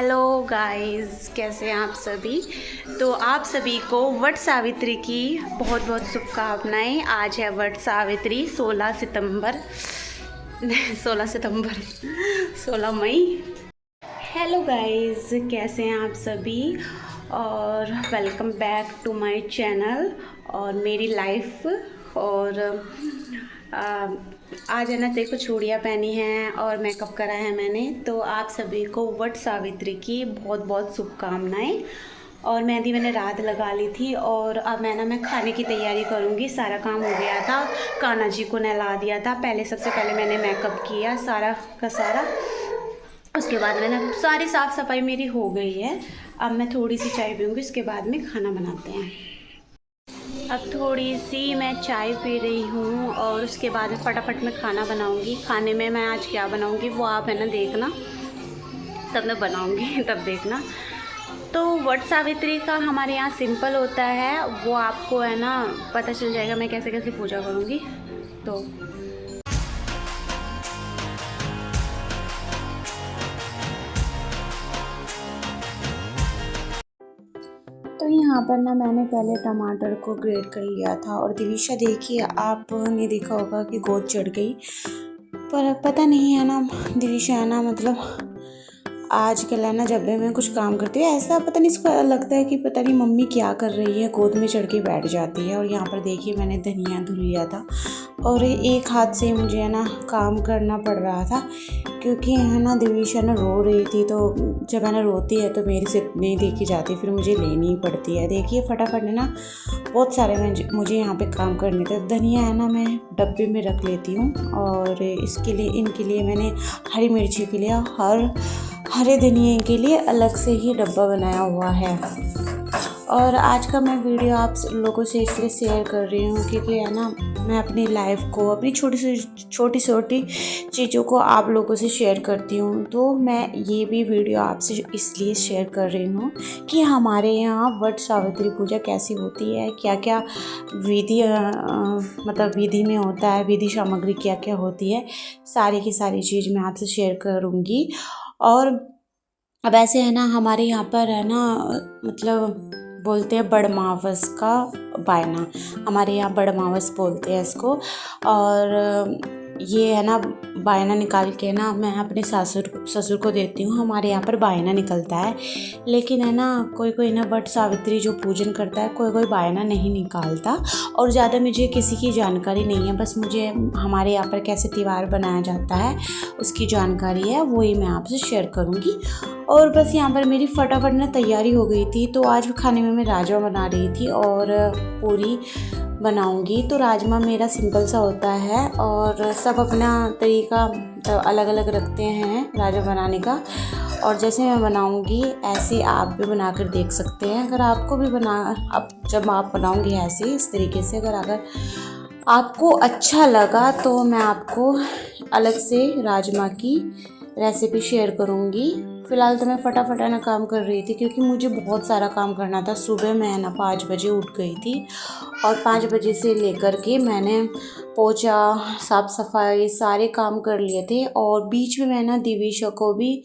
Hello guys, कैसे हैं आप सभी। तो आप सभी को वट सावित्री की बहुत बहुत शुभकामनाएं। आज है वट सावित्री 16 सितंबर 16 सितंबर 16 मई। हेलो गाइस, कैसे हैं आप सभी और welcome back to my channel और मेरी लाइफ। और आज है ना, देखो चूड़ियाँ पहनी हैं और मेकअप करा है मैंने। तो आप सभी को वट सावित्री की बहुत बहुत शुभकामनाएं। और मेहंदी मैंने रात लगा ली थी और अब मैं खाने की तैयारी करूँगी। सारा काम हो गया था, कान्हा जी को नहला दिया था। सबसे पहले मैंने मेकअप किया सारा का सारा। उसके बाद मैंने सारी साफ़ सफाई मेरी हो गई है। अब मैं थोड़ी सी चाय पीऊँगी, उसके बाद में खाना बनाते हैं। अब थोड़ी सी मैं चाय पी रही हूँ और उसके बाद में फटाफट मैं खाना बनाऊँगी। खाने में मैं आज क्या बनाऊँगी वो आप है ना देखना, तब मैं बनाऊँगी तब देखना। तो वट सावित्री का हमारे यहाँ सिंपल होता है, वो आपको है ना पता चल जाएगा मैं कैसे कैसे पूजा करूँगी। तो यहाँ पर ना मैंने पहले टमाटर को ग्रेट कर लिया था। और दिविशा देखिए, आपने देखा होगा कि गोद चढ़ गई, पर पता नहीं है ना दिविशा है ना, मतलब आजकल है ना जब भी मैं कुछ काम करती हूँ ऐसा पता नहीं, इसको लगता है कि पता नहीं मम्मी क्या कर रही है, गोद में चढ़ के बैठ जाती है। और यहाँ पर देखिए मैंने धनिया धुल लिया था और एक हाथ से मुझे है ना काम करना पड़ रहा था, क्योंकि है ना दिविशा ना रो रही थी। तो जब है ना रोती है तो मेरी सिर्फ नहीं देखी जाती, फिर मुझे लेनी ही पड़ती है। देखिए फटाफट है ना, बहुत सारे मुझे यहाँ पे काम करने थे। धनिया है ना मैं डब्बे में रख लेती हूँ और इनके लिए मैंने हरी मिर्ची के लिए हरे धनिए के लिए अलग से ही डब्बा बनाया हुआ है। और आज का मैं वीडियो आप लोगों से इसलिए शेयर कर रही हूँ क्योंकि है ना मैं अपनी लाइफ को, अपनी छोटी छोटी चीज़ों को आप लोगों से शेयर करती हूँ। तो मैं ये भी वीडियो आपसे इसलिए शेयर कर रही हूँ कि हमारे यहाँ वट सावित्री पूजा कैसी होती है, क्या क्या विधि मतलब विधि में होता है, विधि सामग्री क्या क्या होती है, सारी की सारी चीज़ मैं आपसे शेयर करूँगी। और अब ऐसे है ना हमारे यहाँ पर है ना, मतलब बोलते हैं बड़मावस का बायना, हमारे यहाँ बड़मावस बोलते हैं इसको। और ये है ना बायना निकाल के ना मैं अपने ससुर को देती हूँ। हमारे यहाँ पर बायना निकलता है, लेकिन है ना कोई ना वट सावित्री जो पूजन करता है कोई बायना नहीं निकालता। और ज़्यादा मुझे किसी की जानकारी नहीं है, बस मुझे हमारे यहाँ पर कैसे त्यौहार बनाया जाता है उसकी जानकारी है, वही मैं आपसे शेयर करूँगी। और बस यहाँ पर मेरी फटाफट ना तैयारी हो गई थी। तो आज खाने में मैं राजमा बना रही थी और पूरी बनाऊंगी। तो राजमा मेरा सिंपल सा होता है और सब अपना तरीका अलग अलग रखते हैं राजमा बनाने का। और जैसे मैं बनाऊंगी ऐसे आप भी बना कर देख सकते हैं। अगर आपको भी जब आप बनाओगे ऐसे इस तरीके से, अगर आपको अच्छा लगा तो मैं आपको अलग से राजमा की रेसिपी शेयर करूँगी। फ़िलहाल तो मैं फटाफट है ना काम कर रही थी क्योंकि मुझे बहुत सारा काम करना था। सुबह मैं है ना 5 बजे उठ गई थी और 5 बजे से लेकर के मैंने पोछा साफ़ सफाई सारे काम कर लिए थे। और बीच में मैं ना दिविशा को भी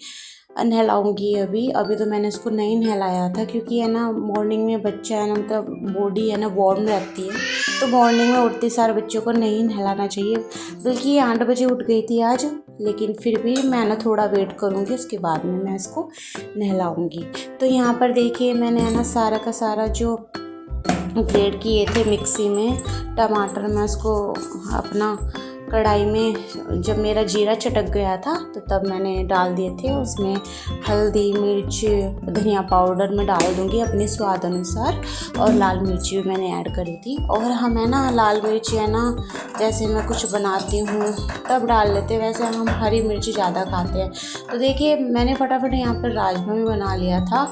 नहलाऊँगी। अभी तो मैंने उसको नहीं नहलाया था क्योंकि है ना मॉर्निंग में बच्चा है ना, मतलब बॉडी है ना वार्म रहती है, तो मॉर्निंग में उठते सारे बच्चों को नहीं नहलाना चाहिए। बल्कि ये 8 बजे उठ गई थी आज, लेकिन फिर भी मैं ना थोड़ा वेट करूँगी, उसके बाद में मैं इसको नहलाऊँगी। तो यहाँ पर देखिए मैंने है ना सारा का सारा जो ग्रेट किए थे मिक्सी में टमाटर, मैं उसको अपना कढ़ाई में जब मेरा जीरा चटक गया था तो तब मैंने डाल दिए थे। उसमें हल्दी मिर्च धनिया पाउडर मैं डाल दूँगी अपने स्वाद अनुसार, और लाल मिर्ची भी मैंने ऐड करी थी। और हम है ना लाल मिर्ची है ना जैसे मैं कुछ बनाती हूँ तब डाल लेते, वैसे हम हरी मिर्ची ज़्यादा खाते हैं। तो देखिए मैंने फटाफट यहाँ पर राजमा भी बना लिया था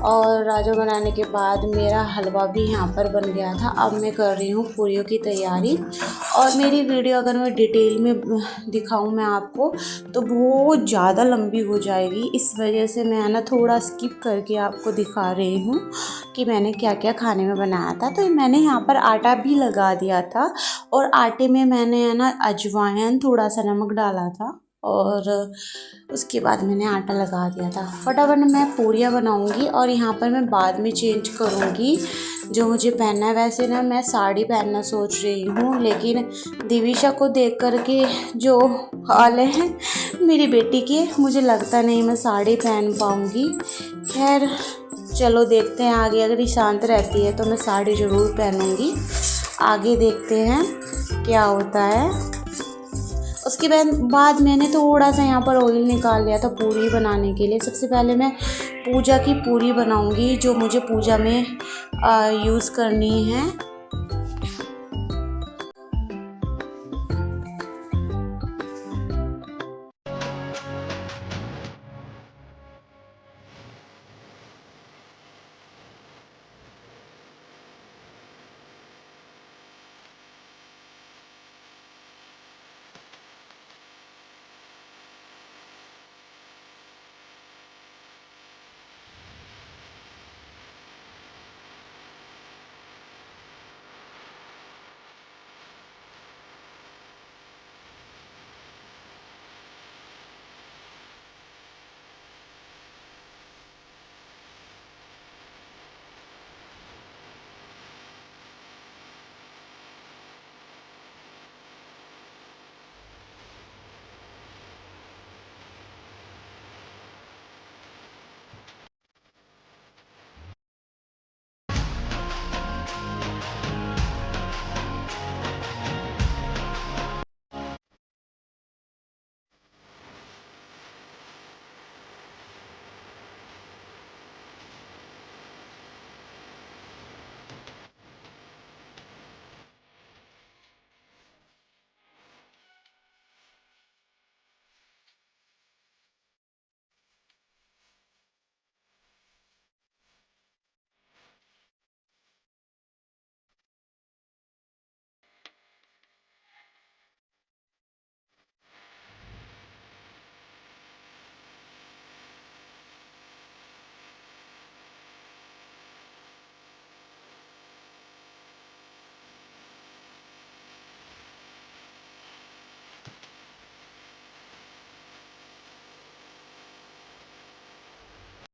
और राजमा बनाने के बाद मेरा हलवा भी यहाँ पर बन गया था। अब मैं कर रही हूँ पूरियों की तैयारी। और मेरी वीडियो अगर मैं डिटेल में दिखाऊं मैं आपको तो बहुत ज़्यादा लंबी हो जाएगी, इस वजह से मैं है ना थोड़ा स्किप करके आपको दिखा रही हूँ कि मैंने क्या क्या खाने में बनाया था। तो मैंने यहाँ पर आटा भी लगा दिया था और आटे में मैंने है ना अजवाइन थोड़ा सा नमक डाला था और उसके बाद मैंने आटा लगा दिया था। फटाफट मैं पूरियाँ बनाऊंगी और यहाँ पर मैं बाद में चेंज करूँगी जो मुझे पहनना है। वैसे ना मैं साड़ी पहनना सोच रही हूँ, लेकिन दिविशा को देख कर के जो हाल है मेरी बेटी के, मुझे लगता नहीं मैं साड़ी पहन पाऊँगी। खैर चलो देखते हैं आगे, अगर ये शांत रहती है तो मैं साड़ी ज़रूर पहनूँगी। आगे देखते हैं क्या होता है। उसके बाद मैंने थोड़ा सा यहाँ पर ऑयल निकाल लिया था पूरी बनाने के लिए। सबसे पहले मैं पूजा की पूरी बनाऊंगी जो मुझे पूजा में यूज़ करनी है।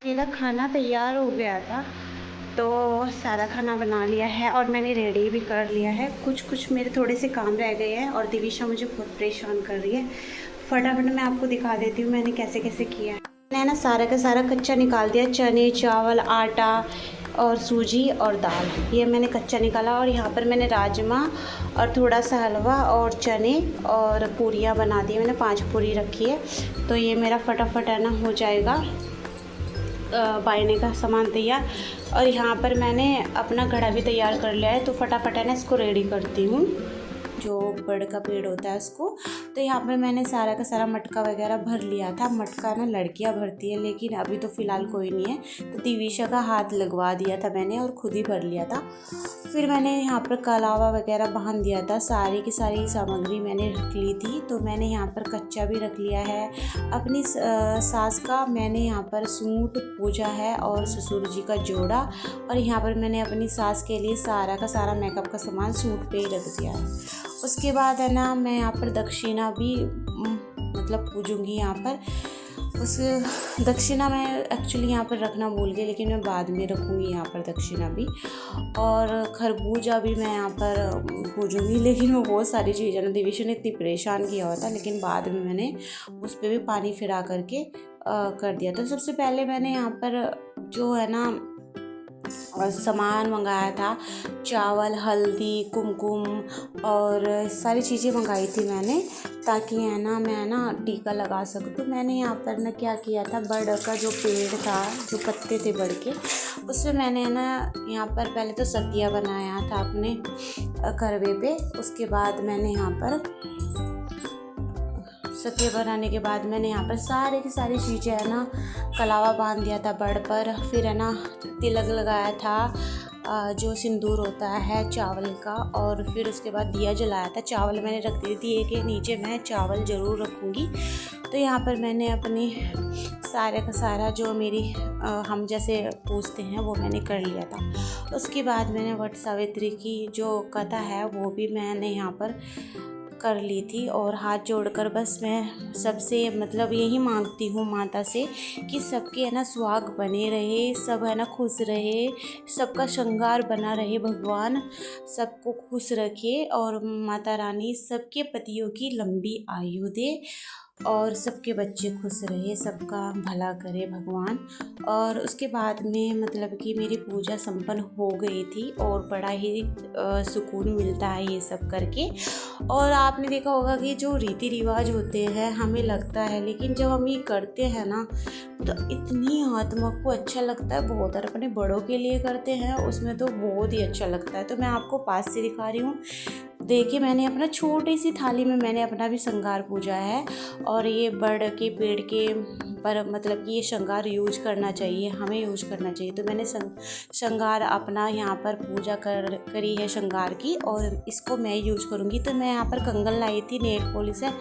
मेरा खाना तैयार हो गया था, तो सारा खाना बना लिया है और मैंने रेडी भी कर लिया है। कुछ मेरे थोड़े से काम रह गए हैं और दिविशा मुझे बहुत परेशान कर रही है। फटाफट मैं आपको दिखा देती हूँ मैंने कैसे कैसे किया है। मैंने ना सारा का सारा कच्चा निकाल दिया, चने, चावल, आटा और सूजी और दाल, ये मैंने कच्चा निकाला। और यहाँ पर मैंने राजमा और थोड़ा सा हलवा और चने और पूरियाँ बना दी। मैंने 5 पूरी रखी है, तो ये मेरा फटाफट है ना हो जाएगा बायने का सामान तैयार। और यहाँ पर मैंने अपना घड़ा भी तैयार कर लिया है, तो फटाफट है ना इसको रेडी करती हूँ, जो बड़ का पेड़ होता है उसको। तो यहाँ पर मैंने सारा का सारा मटका वगैरह भर लिया था। मटका ना लड़कियाँ भरती है, लेकिन अभी तो फ़िलहाल कोई नहीं है, तो दिविशा का हाथ लगवा दिया था मैंने और ख़ुद ही भर लिया था। फिर मैंने यहाँ पर कलावा वगैरह बांध दिया था, सारी की सारी सामग्री मैंने रख ली थी। तो मैंने यहाँ पर कच्चा भी रख लिया है अपनी सास का। मैंने यहाँ पर सूट पूजा है और ससुर जी का जोड़ा, और यहाँ पर मैंने अपनी सास के लिए सारा का सारा मेकअप का सामान सूट पे ही रख दिया है। उसके बाद है ना मैं यहाँ पर दक्षिणा भी मतलब पूजूंगी यहाँ पर। उस दक्षिणा मैं एक्चुअली यहाँ पर रखना भूल गई, लेकिन मैं बाद में रखूँगी यहाँ पर दक्षिणा भी। और खरबूजा भी मैं यहाँ पर पूजूंगी, लेकिन वो बहुत सारी चीज़ें ना दिविशा ने इतनी परेशान किया हुआ था, लेकिन बाद में मैंने उस पर भी पानी फिरा करके कर दिया। तो सबसे पहले मैंने यहाँ पर जो है ना सामान मंगाया था, चावल, हल्दी, कुमकुम और सारी चीज़ें मंगाई थी मैंने, ताकि है ना मैं ना टीका लगा सकूँ। तो मैंने यहाँ पर ना क्या किया था, बड़ का जो पेड़ था, जो पत्ते थे बड़ के, उसमें मैंने है ना यहाँ पर पहले तो सतिया बनाया था अपने करवे पे। उसके बाद मैंने यहाँ पर सतिया बनाने के बाद मैंने यहाँ पर सारी की सारी चीज़ें है ना कलावा बांध दिया था बड़ पर। फिर है ना तिलक लगाया था जो सिंदूर होता है चावल का, और फिर उसके बाद दिया जलाया था। चावल मैंने रख दी थी, एक नीचे मैं चावल ज़रूर रखूँगी। तो यहाँ पर मैंने अपनी सारे का सारा जो मेरी हम जैसे पूछते हैं वो मैंने कर लिया था। उसके बाद मैंने वट सावित्री की जो कथा है वो भी मैंने यहाँ पर कर ली थी और हाथ जोड़कर बस मैं सबसे मतलब यही मांगती हूँ माता से कि सबके है ना सुहाग बने रहे, सब है ना खुश रहे, सबका श्रृंगार बना रहे, भगवान सबको खुश रखे और माता रानी सबके पतियों की लंबी आयु दे और सबके बच्चे खुश रहे, सबका भला करे भगवान। और उसके बाद में मतलब कि मेरी पूजा संपन्न हो गई थी और बड़ा ही सुकून मिलता है ये सब करके। और आपने देखा होगा कि जो रीति रिवाज होते हैं हमें लगता है, लेकिन जब हम ये करते हैं ना तो इतनी आत्मा को अच्छा लगता है बहुत। और अपने बड़ों के लिए करते हैं उसमें तो बहुत ही अच्छा लगता है। तो मैं आपको पास से दिखा रही हूँ, देखिए मैंने अपना छोटी सी थाली में मैंने अपना भी श्रृंगार पूजा है। और ये बड़ के पेड़ के पर मतलब कि ये श्रृंगार यूज करना चाहिए, हमें यूज करना चाहिए। तो मैंने श्रृंगार अपना यहाँ पर पूजा करी है श्रृंगार की और इसको मैं यूज करूँगी। तो मैं यहाँ पर कंगन लाई थी, नेल पॉलिश है,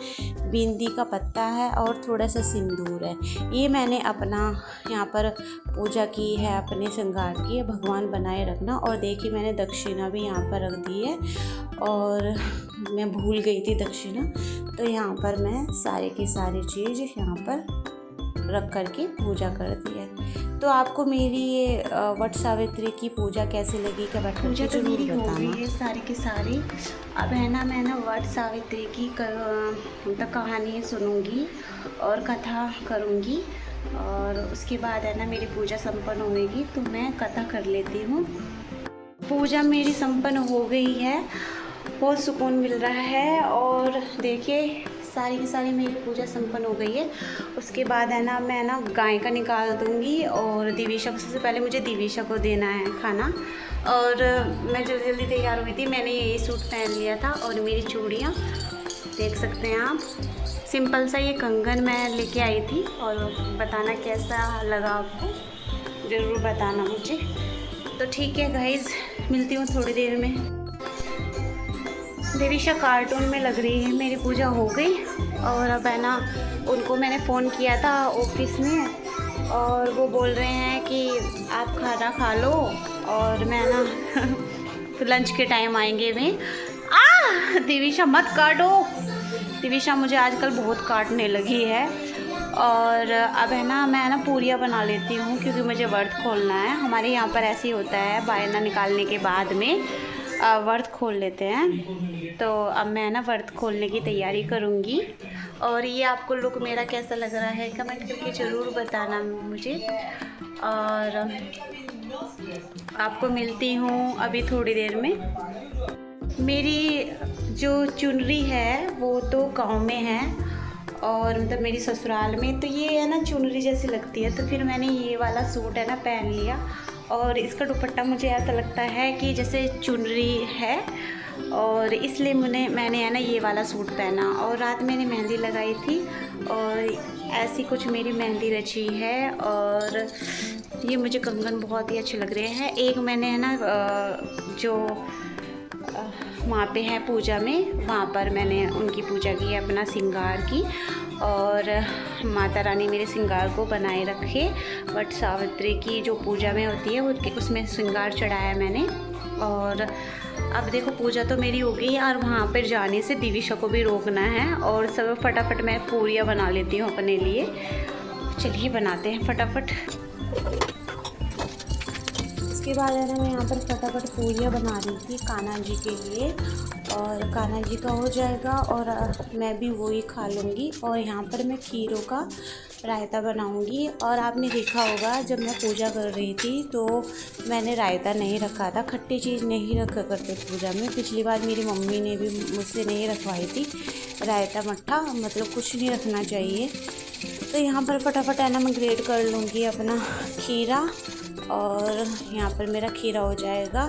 बिंदी का पत्ता है और थोड़ा सा सिंदूर है। ये मैंने अपना यहाँ पर पूजा की है अपने श्रृंगार की। भगवान बनाए रखना। और देखिए मैंने दक्षिणा भी यहाँ पर रख दी है और मैं भूल गई थी दक्षिणा, तो यहाँ पर मैं सारे की सारी चीज़ यहाँ पर रख कर के पूजा कर दी है। तो आपको मेरी ये वट सावित्री की पूजा कैसी लगी क्या पूजा तो मेरी हो गई है सारी की सारी। अब है ना मैं ना वट सावित्री की मतलब कहानी सुनूंगी और कथा करूंगी और उसके बाद है ना मेरी पूजा संपन्न होएगी। तो मैं कथा कर लेती हूँ। पूजा मेरी संपन्न हो गई है, बहुत सुकून मिल रहा है। और देखिए सारी की सारी मेरी पूजा संपन्न हो गई है। उसके बाद है ना मैं ना गाय का निकाल दूँगी और दिविशा को, सबसे पहले मुझे दिविशा को देना है खाना। और मैं जल्दी जल्दी तैयार हुई थी, मैंने यही सूट पहन लिया था और मेरी चूड़ियाँ देख सकते हैं आप। सिंपल सा ये कंगन मैं लेके आई थी और बताना कैसा लगा आपको, ज़रूर बताना मुझे। तो ठीक है गाइज़, मिलती हूँ थोड़ी देर में। देविशा कार्टून में लग रही है। मेरी पूजा हो गई और अब है ना उनको मैंने फ़ोन किया था ऑफिस में और वो बोल रहे हैं कि आप खाना खा लो और मैं ना तो लंच के टाइम आएंगे वे। देविशा मत काटो, देविशा मुझे आजकल बहुत काटने लगी है। और अब है ना मैं ना पूरियाँ बना लेती हूँ क्योंकि मुझे व्रत खोलना है। हमारे यहाँ पर ऐसे ही होता है, बायना निकालने के बाद में व्रत खोल लेते हैं। तो अब मैं ना व्रत खोलने की तैयारी करूँगी। और ये आपको लुक मेरा कैसा लग रहा है कमेंट करके ज़रूर बताना मुझे। और आपको मिलती हूँ अभी थोड़ी देर में। मेरी जो चुनरी है वो तो गांव में है और मतलब मेरी ससुराल में, तो ये है ना चुनरी जैसी लगती है। तो फिर मैंने ये वाला सूट है ना पहन लिया और इसका दुपट्टा मुझे ऐसा लगता है कि जैसे चुनरी है और इसलिए मैंने है ना ये वाला सूट पहना। और रात मैंने मेहंदी लगाई थी और ऐसी कुछ मेरी मेहंदी रची है। और ये मुझे कंगन बहुत ही अच्छे लग रहे हैं। एक मैंने है ना जो वहाँ पे है पूजा में, वहाँ पर मैंने उनकी पूजा की है अपना श्रृंगार की। और माता रानी मेरे श्रृंगार को बनाए रखे। वट सावित्री की जो पूजा में होती है वो उसमें श्रृंगार चढ़ाया मैंने। और अब देखो पूजा तो मेरी हो गई और वहाँ पर जाने से दिविशा को भी रोकना है। और सब फटाफट मैं पूरियाँ बना लेती हूँ अपने लिए। चलिए बनाते हैं फटाफट। उसके बाद है ना मैं यहाँ पर फटाफट पूरियाँ बना रही थी कान्हा जी के लिए और कान्हा जी का हो जाएगा और मैं भी वही खा लूँगी। और यहाँ पर मैं खीरों का रायता बनाऊँगी। और आपने देखा होगा जब मैं पूजा कर रही थी तो मैंने रायता नहीं रखा था, खट्टी चीज़ नहीं रखा करते पूजा में। पिछली बार मेरी मम्मी ने भी मुझसे नहीं रखवाई थी रायता मट्ठा, मतलब कुछ नहीं रखना चाहिए। तो यहाँ पर फटाफट है ना मैं ग्रेट कर लूँगी अपना खीरा और यहाँ पर मेरा खीरा हो जाएगा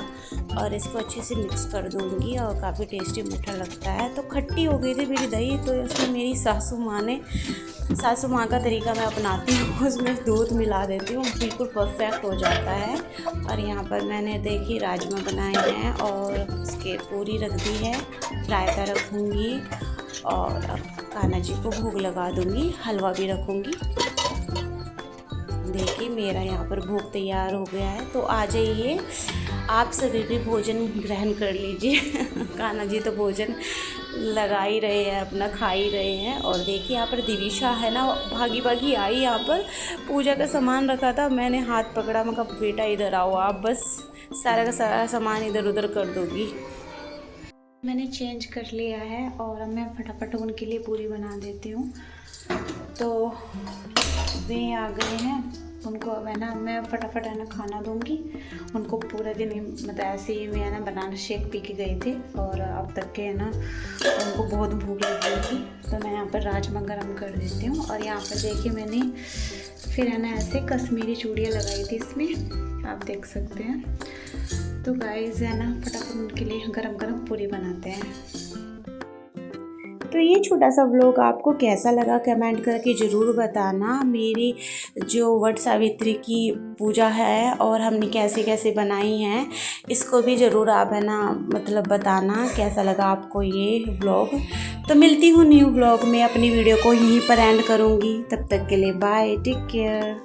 और इसको अच्छे से मिक्स कर दूँगी और काफ़ी टेस्टी मीठा लगता है। तो खट्टी हो गई थी मेरी दही, तो उसमें मेरी सासू माँ का तरीका मैं अपनाती हूँ, उसमें दूध मिला देती हूँ, बिल्कुल परफेक्ट हो जाता है। और यहाँ पर मैंने देखी राजमा बनाए हैं और उसके पूरी रख दी है, रायता रखूँगी और कान्हा जी को भोग लगा दूँगी, हलवा भी रखूँगी। देखिए मेरा यहाँ पर भोग तैयार हो गया है। तो आ जाइए आप सभी भी भोजन ग्रहण कर लीजिए। कान्हा जी तो भोजन लगा ही रहे हैं, अपना खा ही रहे हैं। और देखिए यहाँ पर दिविशा है ना, भागी भागी आई यहाँ पर, पूजा का सामान रखा था, मैंने हाथ पकड़ा, मैं कहा बेटा इधर आओ, आप बस सारा का सारा सामान इधर उधर कर दोगी। मैंने चेंज कर लिया है और अब मैं फटाफट उनके लिए पूरी बना देती हूँ। तो वे आ गए हैं, उनको अब है ना मैं फटाफट है ना खाना दूंगी। उनको पूरा दिन मतलब ऐसे ही मैं है ना बनाना शेक पी के गई थी और अब तक के है ना उनको बहुत भूख लगी थी। तो मैं यहाँ पर राजमा गरम कर देती हूँ। और यहाँ पर देखिए मैंने फिर है ना ऐसे कश्मीरी चूड़ियाँ लगाई थी इसमें, आप देख सकते हैं। तो गाइस है ना फटाफट उनके लिए गरम गरम पूरी बनाते हैं। तो ये छोटा सा व्लॉग आपको कैसा लगा कमेंट करके ज़रूर बताना। मेरी जो वट सावित्री की पूजा है और हमने कैसे कैसे बनाई हैं, इसको भी ज़रूर आप है ना मतलब बताना कैसा लगा आपको ये व्लॉग। तो मिलती हूँ न्यू व्लॉग में, अपनी वीडियो को यहीं पर एंड करूँगी। तब तक के लिए बाय, टेक केयर।